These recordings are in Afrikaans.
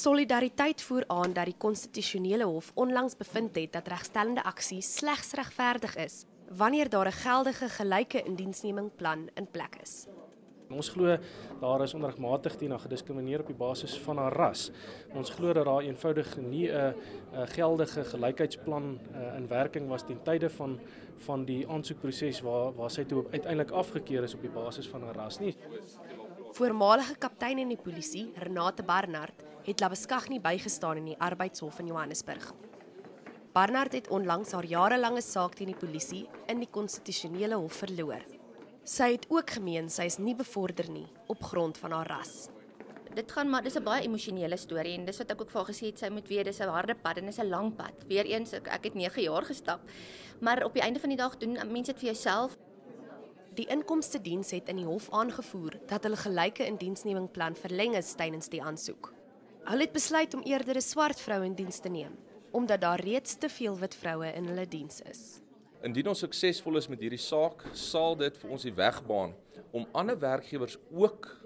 Solidariteit voer aan dat die konstitusionele hof onlangs bevind het dat regstellende aksie slegs regverdig is wanneer daar 'n geldige gelyke indiensneming plan in plek is. Ons glo daar is onregmatig teen haar gediskrimineer op die basis van haar ras. Ons glo dat daar eenvoudig nie 'n geldige gelykheidsplan in werking was ten tye van die aansoekproses waar sy toe uiteindelik afgekeur is op die basis van haar ras nie. Voormalige kaptein in die polisie, Renate Barnard, het Labuschagne bygestaan in die Arbeidshof in Johannesburg. Barnard het onlangs haar jarelange saak teen die polisie in die konstitusionele hof verloor. Sy het ook gemeen sy is nie bevorder nie op grond van haar ras. Dis 'n baie emosionele storie en dis wat ek ook vir haar gesê het, sy moet weet dis 'n harde pad en dis 'n lang pad. Weereens ek het 9 jaar gestap, maar op die einde van die dag doen mense dit vir jouself. Die inkomstediens het in die hof aangevoer dat hulle gelyke indiensnemingplan verleng is tydens die aansoek. Hulle het besluit om eerder 'n swart vrou in diens te neem, omdat daar reeds te veel wit vroue in hulle diens is. Indien ons suksesvol is met hierdie saak, sal dit vir ons die weg baan om ander werkgewers ook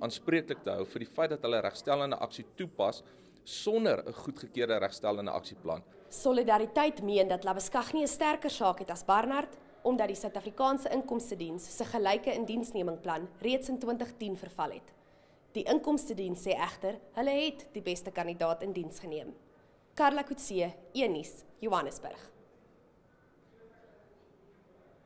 aanspreeklik te hou vir die feit dat hulle regstellende aksie toepas sonder 'n goedgekeurde regstellende aksieplan. Solidariteit meen dat Labuschagne 'n sterker saak het as Barnard, omdat die Suid-Afrikaanse Inkomstediens se gelyke indiensnemingplan reeds in 2010 verval het. Die Inkomstediens sê egter, hulle het die beste kandidaat in diens geneem. Carla Coetzee, Een Nuus, Johannesburg.